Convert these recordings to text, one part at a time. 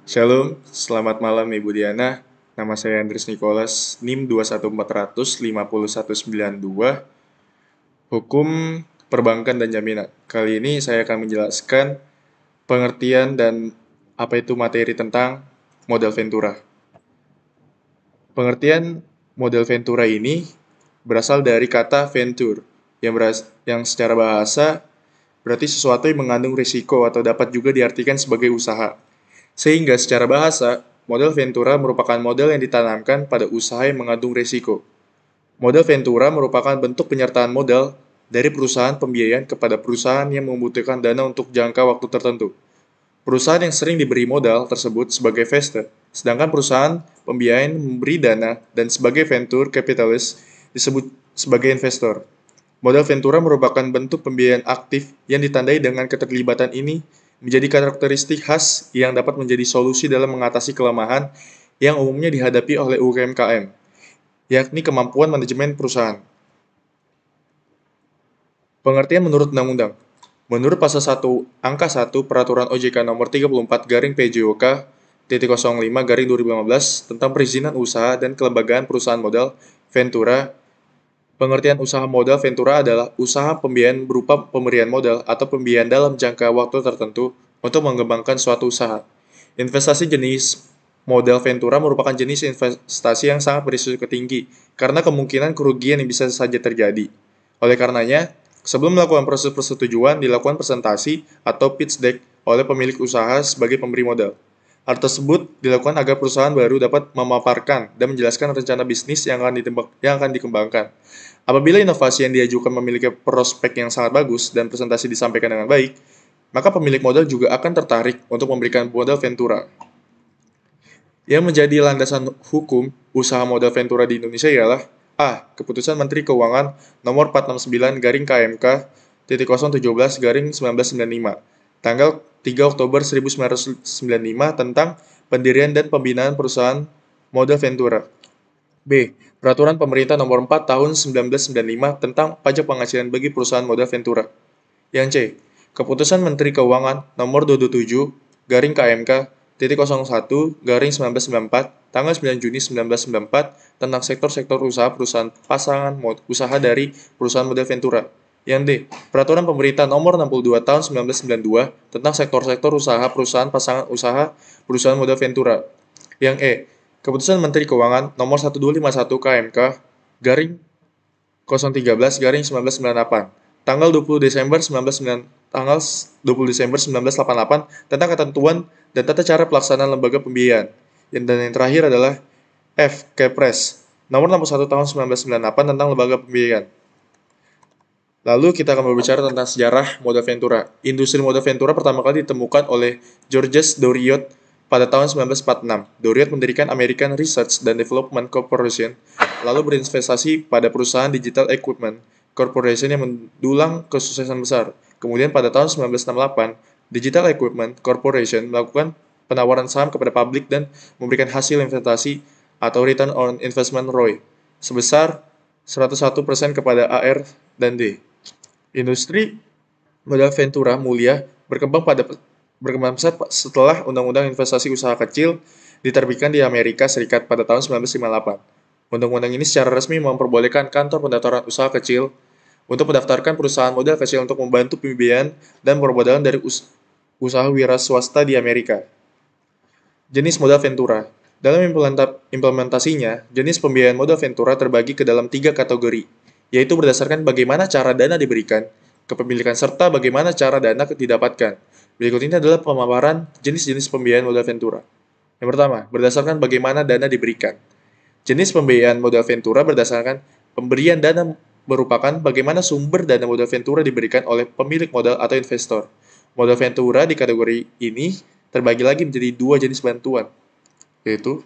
Shalom, selamat malam Ibu Diana. Nama saya Andres Nicholas, NIM 21400 50192, Hukum Perbankan dan Jaminan. Kali ini saya akan menjelaskan pengertian dan apa itu materi tentang modal Ventura. Pengertian model Ventura ini berasal dari kata venture, yang secara bahasa berarti sesuatu yang mengandung risiko atau dapat juga diartikan sebagai usaha. Sehingga secara bahasa, model Ventura merupakan model yang ditanamkan pada usaha yang mengandung risiko. Model Ventura merupakan bentuk penyertaan modal dari perusahaan pembiayaan kepada perusahaan yang membutuhkan dana untuk jangka waktu tertentu. Perusahaan yang sering diberi modal tersebut sebagai investor, sedangkan perusahaan pembiayaan memberi dana dan sebagai venture capitalist disebut sebagai investor. Modal Ventura merupakan bentuk pembiayaan aktif yang ditandai dengan keterlibatan ini menjadi karakteristik khas yang dapat menjadi solusi dalam mengatasi kelemahan yang umumnya dihadapi oleh UMKM, yakni kemampuan manajemen perusahaan. Pengertian menurut undang-undang. Menurut pasal 1 angka 1 Peraturan OJK nomor 34 garing PJOK titik 05 garing 2015 tentang perizinan usaha dan kelembagaan perusahaan modal Ventura. Pengertian usaha modal Ventura adalah usaha pembiayaan berupa pemberian modal atau pembiayaan dalam jangka waktu tertentu untuk mengembangkan suatu usaha. Investasi jenis modal Ventura merupakan jenis investasi yang sangat berisiko tinggi karena kemungkinan kerugian yang bisa saja terjadi. Oleh karenanya, sebelum melakukan proses persetujuan, dilakukan presentasi atau pitch deck oleh pemilik usaha sebagai pemberi modal. Hal tersebut dilakukan agar perusahaan baru dapat memaparkan dan menjelaskan rencana bisnis yang akan dikembangkan. Apabila inovasi yang diajukan memiliki prospek yang sangat bagus dan presentasi disampaikan dengan baik, maka pemilik modal juga akan tertarik untuk memberikan modal Ventura. Yang menjadi landasan hukum usaha modal Ventura di Indonesia ialah A. Keputusan Menteri Keuangan Nomor 469 garing KMK titik 017 garing 1995 tanggal 3 Oktober 1995 tentang pendirian dan pembinaan perusahaan modal Ventura. B. Peraturan Pemerintah Nomor 4 Tahun 1995 tentang pajak penghasilan bagi perusahaan modal Ventura. Yang C. Keputusan Menteri Keuangan Nomor 27 garing KMK titik 01 garing 1994 tanggal 9 Juni 1994 tentang sektor-sektor usaha perusahaan pasangan usaha dari perusahaan model Ventura. Yang D. Peraturan Pemerintah Nomor 62 Tahun 1992 tentang sektor-sektor usaha perusahaan pasangan usaha perusahaan model Ventura. Yang E. Keputusan Menteri Keuangan Nomor 1251 KMK garing 013 garing 1998 tanggal 20 Desember 1988 tentang ketentuan dan tata cara pelaksanaan lembaga pembiayaan. Dan yang terakhir adalah F. Kepres Nomor 61 Tahun 1998 tentang lembaga pembiayaan. Lalu kita akan berbicara tentang sejarah modal Ventura. Industri modal Ventura pertama kali ditemukan oleh Georges Doriot pada tahun 1946. Doriot mendirikan American Research and Development Corporation, lalu berinvestasi pada perusahaan Digital Equipment Corporation yang mendulang kesuksesan besar. Kemudian pada tahun 1968, Digital Equipment Corporation melakukan penawaran saham kepada publik dan memberikan hasil investasi atau return on investment ROI sebesar 101% kepada AR dan D. Industri modal Ventura mulia berkembang pesat setelah Undang-Undang Investasi Usaha Kecil diterbitkan di Amerika Serikat pada tahun 1958. Undang-undang ini secara resmi memperbolehkan kantor pendaftaran usaha kecil untuk mendaftarkan perusahaan modal kecil untuk membantu pembiayaan dan permodalan dari usaha wira swasta di Amerika. Jenis modal Ventura. Dalam implementasinya, jenis pembiayaan modal Ventura terbagi ke dalam 3 kategori, yaitu berdasarkan bagaimana cara dana diberikan, kepemilikan, serta bagaimana cara dana didapatkan. Berikut ini adalah pemaparan jenis-jenis pembiayaan modal Ventura. Yang pertama, berdasarkan bagaimana dana diberikan. Jenis pembiayaan modal Ventura berdasarkan pemberian dana merupakan bagaimana sumber dana modal Ventura diberikan oleh pemilik modal atau investor. Modal Ventura di kategori ini terbagi lagi menjadi 2 jenis bantuan, yaitu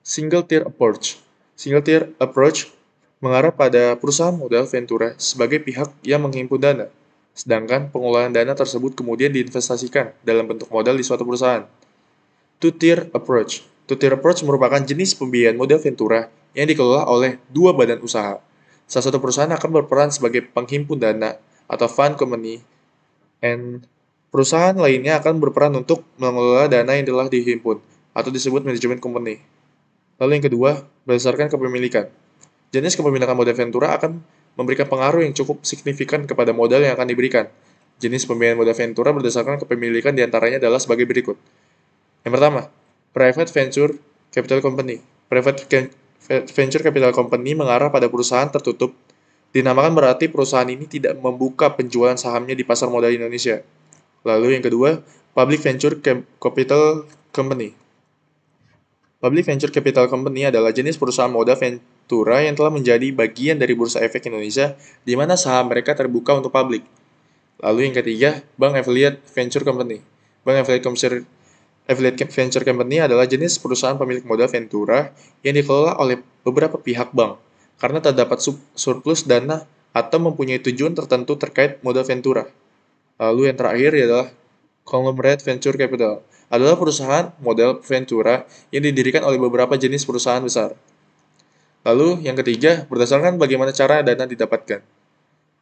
Single Tier Approach. Single Tier Approach mengarah pada perusahaan modal Ventura sebagai pihak yang menghimpun dana, sedangkan pengolahan dana tersebut kemudian diinvestasikan dalam bentuk modal di suatu perusahaan. Two-tier approach. Two-tier approach merupakan jenis pembiayaan modal Ventura yang dikelola oleh 2 badan usaha. Salah satu perusahaan akan berperan sebagai penghimpun dana atau fund company, and Perusahaan lainnya akan berperan untuk mengelola dana yang telah dihimpun, atau disebut manajemen company. Lalu yang kedua, berdasarkan kepemilikan. Jenis kepemilikan modal ventura akan memberikan pengaruh yang cukup signifikan kepada modal yang akan diberikan. Jenis pembiayaan modal ventura berdasarkan kepemilikan diantaranya adalah sebagai berikut. Yang pertama, Private Venture Capital Company. Venture Capital Company mengarah pada perusahaan tertutup. Dinamakan berarti perusahaan ini tidak membuka penjualan sahamnya di pasar modal Indonesia. Lalu yang kedua, Public Venture Capital Company. Public Venture Capital Company adalah jenis perusahaan modal ventura yang telah menjadi bagian dari Bursa Efek Indonesia, di mana saham mereka terbuka untuk publik. Lalu yang ketiga, Bank Affiliate Venture Company. Affiliate Venture Company adalah jenis perusahaan pemilik modal ventura yang dikelola oleh beberapa pihak bank, karena terdapat surplus dana atau mempunyai tujuan tertentu terkait modal ventura. Lalu yang terakhir adalah Conglomerate Venture Capital, adalah perusahaan modal ventura yang didirikan oleh beberapa jenis perusahaan besar. Lalu yang ketiga, berdasarkan bagaimana cara dana didapatkan.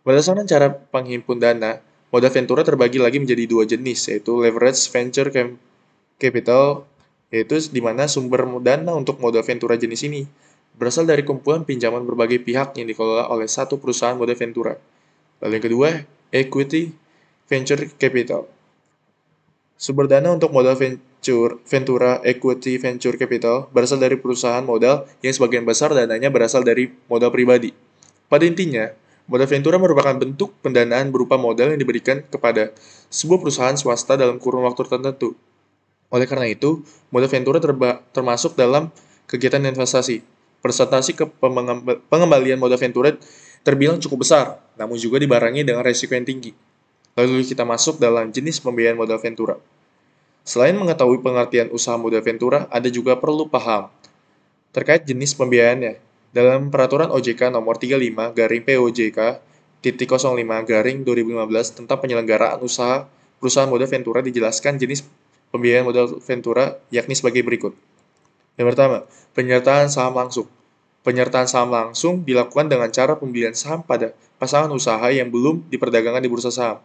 Berdasarkan cara penghimpun dana, modal ventura terbagi lagi menjadi dua jenis, yaitu leverage venture capital, yaitu di mana sumber dana untuk modal ventura jenis ini berasal dari kumpulan pinjaman berbagai pihak yang dikelola oleh satu perusahaan modal ventura. Lalu yang kedua, equity venture capital. Sumber dana untuk modal ventura equity venture capital berasal dari perusahaan modal yang sebagian besar dananya berasal dari modal pribadi. Pada intinya, modal ventura merupakan bentuk pendanaan berupa modal yang diberikan kepada sebuah perusahaan swasta dalam kurun waktu tertentu. Oleh karena itu, modal ventura termasuk dalam kegiatan investasi. Presentasi pengembalian modal ventura terbilang cukup besar, namun juga dibarengi dengan resiko yang tinggi. Lalu kita masuk dalam jenis pembiayaan modal ventura. Selain mengetahui pengertian usaha modal ventura, ada juga perlu paham terkait jenis pembiayaannya. Dalam Peraturan OJK Nomor 35 garing POJK titik 05 garing 2015 tentang penyelenggaraan usaha perusahaan modal ventura dijelaskan jenis pembiayaan modal ventura yakni sebagai berikut. Yang pertama, penyertaan saham langsung. Penyertaan saham langsung dilakukan dengan cara pembelian saham pada pasangan usaha yang belum diperdagangkan di bursa saham.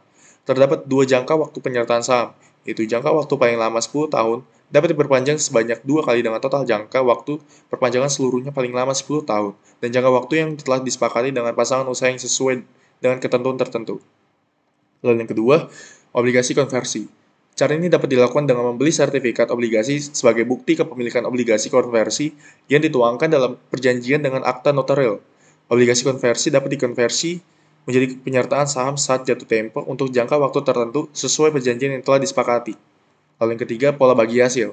Terdapat dua jangka waktu penyertaan saham, yaitu jangka waktu paling lama 10 tahun, dapat diperpanjang sebanyak 2 kali dengan total jangka waktu perpanjangan seluruhnya paling lama 10 tahun, dan jangka waktu yang telah disepakati dengan pasangan usaha yang sesuai dengan ketentuan tertentu. Lalu yang kedua, obligasi konversi. Cara ini dapat dilakukan dengan membeli sertifikat obligasi sebagai bukti kepemilikan obligasi konversi yang dituangkan dalam perjanjian dengan akta notarial. Obligasi konversi dapat dikonversi menjadi penyertaan saham saat jatuh tempo untuk jangka waktu tertentu sesuai perjanjian yang telah disepakati. Lalu yang ketiga, pola bagi hasil.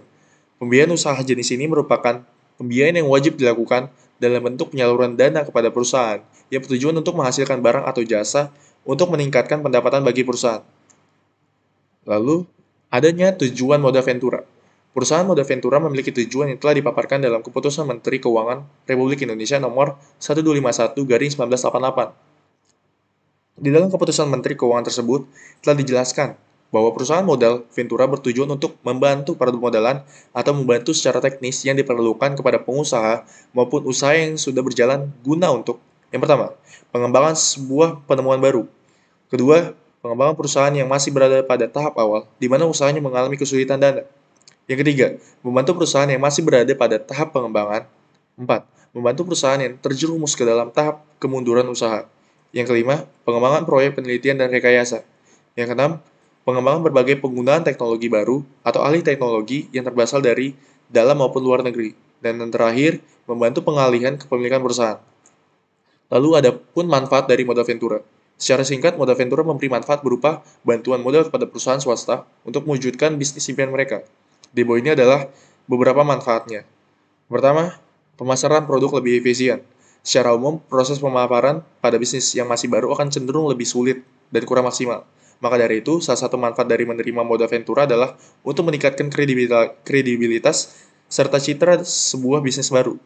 Pembiayaan usaha jenis ini merupakan pembiayaan yang wajib dilakukan dalam bentuk penyaluran dana kepada perusahaan yang bertujuan untuk menghasilkan barang atau jasa untuk meningkatkan pendapatan bagi perusahaan. Lalu, adanya tujuan modal ventura. Perusahaan modal ventura memiliki tujuan yang telah dipaparkan dalam Keputusan Menteri Keuangan Republik Indonesia Nomor 1251 garing 1988. Di dalam Keputusan Menteri Keuangan tersebut telah dijelaskan bahwa perusahaan modal ventura bertujuan untuk membantu permodalan atau membantu secara teknis yang diperlukan kepada pengusaha maupun usaha yang sudah berjalan guna untuk yang pertama, pengembangan sebuah penemuan baru. Kedua, pengembangan perusahaan yang masih berada pada tahap awal, di mana usahanya mengalami kesulitan dana. Yang ketiga, membantu perusahaan yang masih berada pada tahap pengembangan. 4. Membantu perusahaan yang terjerumus ke dalam tahap kemunduran usaha. Yang kelima, pengembangan proyek penelitian dan rekayasa. Yang keenam, pengembangan berbagai penggunaan teknologi baru atau ahli teknologi yang berasal dari dalam maupun luar negeri. Dan yang terakhir, membantu pengalihan kepemilikan perusahaan. Lalu ada pun manfaat dari modal ventura. Secara singkat, modal ventura memberi manfaat berupa bantuan modal kepada perusahaan swasta untuk mewujudkan bisnis impian mereka. Di bawah ini adalah beberapa manfaatnya. Pertama, pemasaran produk lebih efisien. Secara umum, proses pemaparan pada bisnis yang masih baru akan cenderung lebih sulit dan kurang maksimal. Maka dari itu, salah satu manfaat dari menerima modal ventura adalah untuk meningkatkan kredibilitas serta citra sebuah bisnis baru.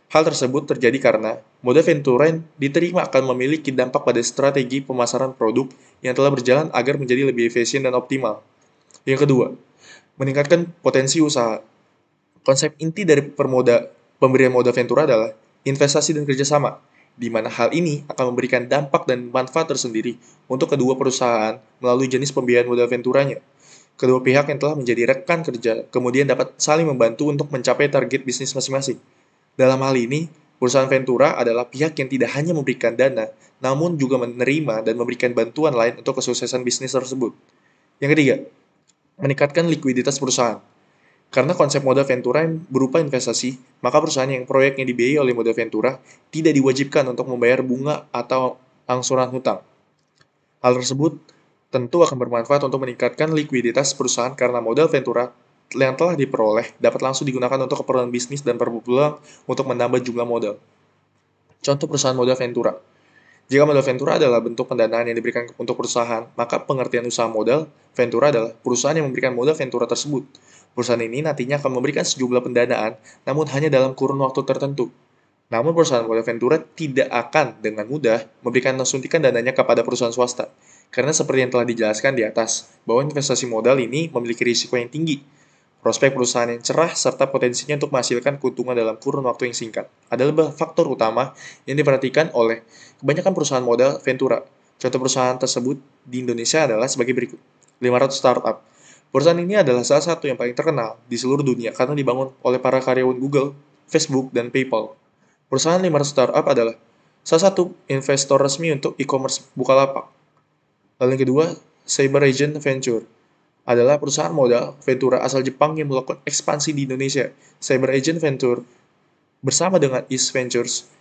Hal tersebut terjadi karena modal ventura yang diterima akan memiliki dampak pada strategi pemasaran produk yang telah berjalan agar menjadi lebih efisien dan optimal. Yang kedua, meningkatkan potensi usaha. Konsep inti dari pemberian modal ventura adalah investasi dan kerjasama, di mana hal ini akan memberikan dampak dan manfaat tersendiri untuk kedua perusahaan melalui jenis pembiayaan modal venturanya. Kedua pihak yang telah menjadi rekan kerja kemudian dapat saling membantu untuk mencapai target bisnis masing-masing. Dalam hal ini, perusahaan Ventura adalah pihak yang tidak hanya memberikan dana, namun juga menerima dan memberikan bantuan lain untuk kesuksesan bisnis tersebut. Yang ketiga, meningkatkan likuiditas perusahaan. Karena konsep modal Ventura yang berupa investasi, maka perusahaan yang proyeknya dibiayai oleh modal Ventura tidak diwajibkan untuk membayar bunga atau angsuran hutang. Hal tersebut tentu akan bermanfaat untuk meningkatkan likuiditas perusahaan karena modal Ventura yang telah diperoleh dapat langsung digunakan untuk keperluan bisnis dan berpeluang untuk menambah jumlah modal. Contoh perusahaan modal Ventura. Jika modal Ventura adalah bentuk pendanaan yang diberikan untuk perusahaan, maka pengertian usaha modal Ventura adalah perusahaan yang memberikan modal Ventura tersebut. Perusahaan ini nantinya akan memberikan sejumlah pendanaan, namun hanya dalam kurun waktu tertentu. Namun perusahaan modal Ventura tidak akan dengan mudah memberikan suntikan dananya kepada perusahaan swasta. Karena seperti yang telah dijelaskan di atas, bahwa investasi modal ini memiliki risiko yang tinggi, prospek perusahaan yang cerah, serta potensinya untuk menghasilkan keuntungan dalam kurun waktu yang singkat adalah faktor utama yang diperhatikan oleh kebanyakan perusahaan modal Ventura. Contoh perusahaan tersebut di Indonesia adalah sebagai berikut. 500 startup. Perusahaan ini adalah salah satu yang paling terkenal di seluruh dunia karena dibangun oleh para karyawan Google, Facebook, dan PayPal. Perusahaan 500 startup adalah salah satu investor resmi untuk e-commerce Bukalapak. Lalu yang kedua, CyberAgent Venture adalah perusahaan modal Ventura asal Jepang yang melakukan ekspansi di Indonesia. CyberAgent Venture bersama dengan East Ventures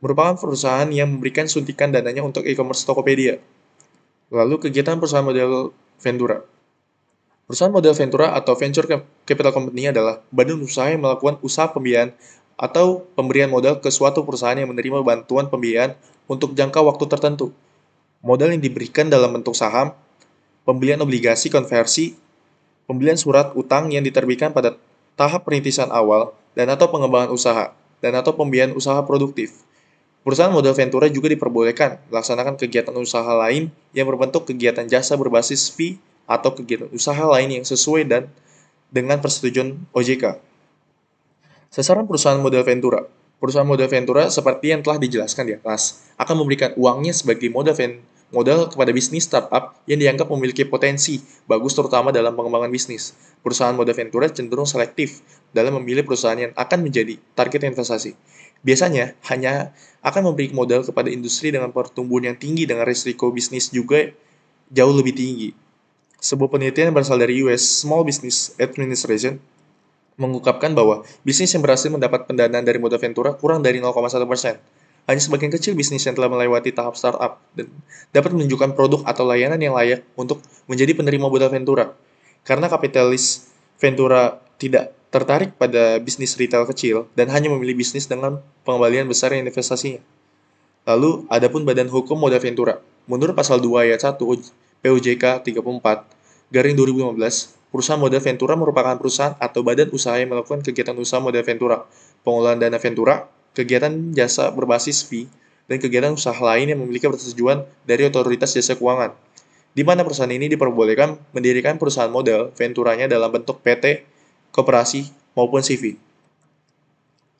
merupakan perusahaan yang memberikan suntikan dananya untuk e-commerce Tokopedia. Lalu kegiatan perusahaan modal Ventura. Perusahaan modal Ventura atau Venture Capital Company adalah badan usaha yang melakukan usaha pembiayaan atau pemberian modal ke suatu perusahaan yang menerima bantuan pembiayaan untuk jangka waktu tertentu. Modal yang diberikan dalam bentuk saham, pembelian obligasi konversi, pembelian surat utang yang diterbitkan pada tahap perintisan awal dan atau pengembangan usaha, dan atau pembiayaan usaha produktif. Perusahaan modal Ventura juga diperbolehkan melaksanakan kegiatan usaha lain yang berbentuk kegiatan jasa berbasis fee atau kegiatan usaha lain yang sesuai dan dengan persetujuan OJK. Sasaran perusahaan modal Ventura. Perusahaan modal Ventura seperti yang telah dijelaskan di atas akan memberikan uangnya sebagai modal kepada bisnis startup yang dianggap memiliki potensi bagus terutama dalam pengembangan bisnis. Perusahaan modal Ventura cenderung selektif dalam memilih perusahaan yang akan menjadi target investasi. Biasanya hanya akan memberi modal kepada industri dengan pertumbuhan yang tinggi dengan risiko bisnis juga jauh lebih tinggi. Sebuah penelitian yang berasal dari US Small Business Administration mengungkapkan bahwa bisnis yang berhasil mendapat pendanaan dari modal Ventura kurang dari 0,1%. Hanya sebagian kecil bisnis yang telah melewati tahap startup dan dapat menunjukkan produk atau layanan yang layak untuk menjadi penerima modal Ventura. Karena kapitalis Ventura tidak tertarik pada bisnis retail kecil dan hanya memilih bisnis dengan pengembalian besar yang investasinya. Lalu, adapun Badan Hukum Modal Ventura. Menurut pasal 2 ayat 1 POJK 34 garing 2015, perusahaan modal Ventura merupakan perusahaan atau badan usaha yang melakukan kegiatan usaha modal Ventura, pengelolaan dana Ventura, kegiatan jasa berbasis fee, dan kegiatan usaha lain yang memiliki persetujuan dari otoritas jasa keuangan, di mana perusahaan ini diperbolehkan mendirikan perusahaan modal Venturanya dalam bentuk PT, koperasi, maupun CV.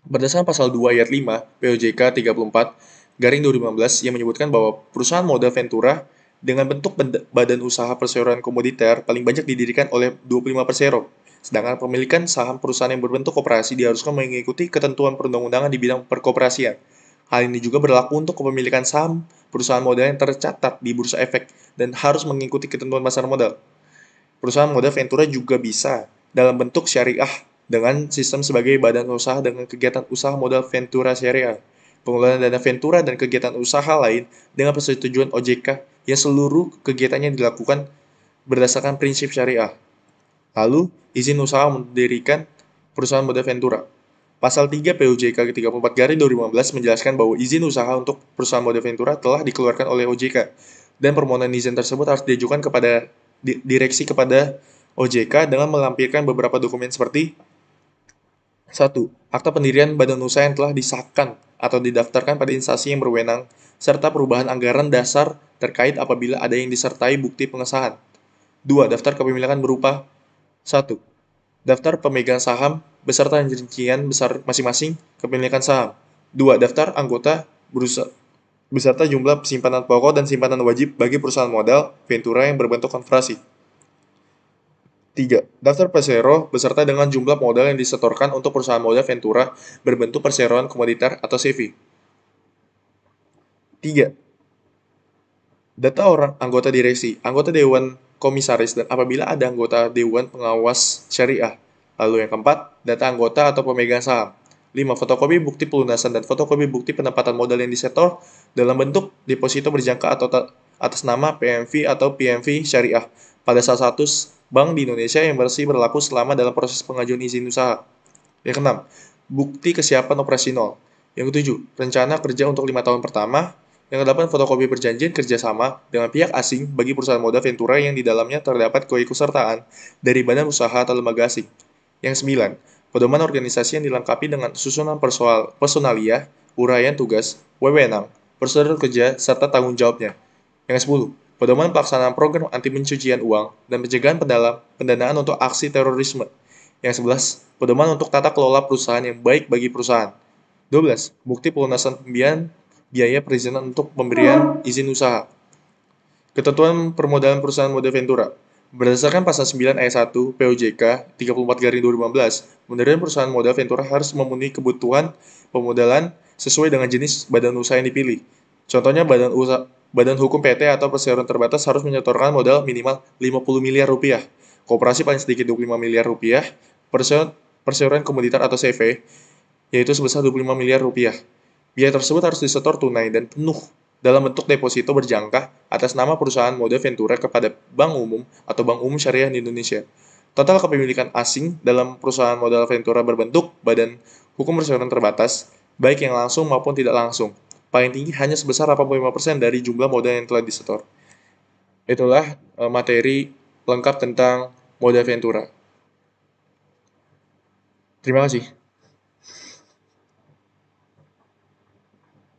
Berdasarkan pasal 2 ayat 5 POJK 34 garing 2015 yang menyebutkan bahwa perusahaan modal Ventura dengan bentuk badan usaha perseroan komoditer paling banyak didirikan oleh 25 persero, sedangkan pemilikan saham perusahaan yang berbentuk koperasi diharuskan mengikuti ketentuan perundang-undangan di bidang perkoperasian. Hal ini juga berlaku untuk kepemilikan saham perusahaan modal yang tercatat di Bursa Efek dan harus mengikuti ketentuan pasar modal. Perusahaan modal Ventura juga bisa dalam bentuk syariah dengan sistem sebagai badan usaha dengan kegiatan usaha modal Ventura Syariah, pengelolaan dana Ventura dan kegiatan usaha lain dengan persetujuan OJK yang seluruh kegiatannya dilakukan berdasarkan prinsip syariah. Lalu, izin usaha mendirikan perusahaan modal Ventura. Pasal 3 POJK 34 garing 2015 menjelaskan bahwa izin usaha untuk perusahaan modal Ventura telah dikeluarkan oleh OJK dan permohonan izin tersebut harus diajukan kepada direksi kepada OJK dengan melampirkan beberapa dokumen seperti 1. Akta pendirian badan usaha yang telah disahkan atau didaftarkan pada instansi yang berwenang, serta perubahan anggaran dasar terkait apabila ada yang disertai bukti pengesahan. 2. Daftar kepemilikan berupa 1. Daftar pemegang saham beserta rincian besar masing-masing kepemilikan saham. 2. Daftar anggota beserta jumlah simpanan pokok dan simpanan wajib bagi perusahaan modal Ventura yang berbentuk konversi. 3. Daftar persero beserta dengan jumlah modal yang disetorkan untuk perusahaan modal Ventura berbentuk perseroan komoditer atau SEVI. 3. Data orang anggota direksi, anggota dewan komisaris, dan apabila ada anggota dewan pengawas syariah. Lalu yang keempat, data anggota atau pemegang saham. 5. Fotokopi bukti pelunasan dan fotokopi bukti penempatan modal yang disetor dalam bentuk deposito berjangka atau atas nama PMV atau PMV syariah pada salah satu bank di Indonesia yang masih berlaku selama dalam proses pengajuan izin usaha. Yang keenam, bukti kesiapan operasional. Yang ketujuh, rencana kerja untuk 5 tahun pertama. Yang kedelapan, fotokopi perjanjian kerjasama dengan pihak asing bagi perusahaan modal Ventura yang di dalamnya terdapat keikutsertaan dari badan usaha atau lembaga asing. Yang sembilan, pedoman organisasi yang dilengkapi dengan susunan personalia, uraian tugas, wewenang, prosedur kerja, serta tanggung jawabnya. Yang sepuluh, pedoman pelaksanaan program anti pencucian uang dan pencegahan pendanaan untuk aksi terorisme. Yang 11, pedoman untuk tata kelola perusahaan yang baik bagi perusahaan. 12, bukti pelunasan pembiayaan biaya perizinan untuk pemberian izin usaha. Ketentuan permodalan perusahaan modal Ventura. Berdasarkan pasal 9 ayat 1 POJK 34/2015, pendirian perusahaan modal Ventura harus memenuhi kebutuhan pemodalan sesuai dengan jenis badan usaha yang dipilih. Contohnya badan hukum PT atau perseroan terbatas harus menyetorkan modal minimal 50 miliar rupiah. Koperasi paling sedikit 25 miliar rupiah, perseroan komoditas atau CV, yaitu sebesar 25 miliar rupiah. Biaya tersebut harus disetor tunai dan penuh dalam bentuk deposito berjangka atas nama perusahaan modal Ventura kepada Bank Umum atau Bank Umum Syariah di Indonesia. Total kepemilikan asing dalam perusahaan modal Ventura berbentuk badan hukum perseroan terbatas, baik yang langsung maupun tidak langsung. Paling tinggi hanya sebesar 85% dari jumlah modal yang telah disetor. Itulah materi lengkap tentang modal Ventura. Terima kasih.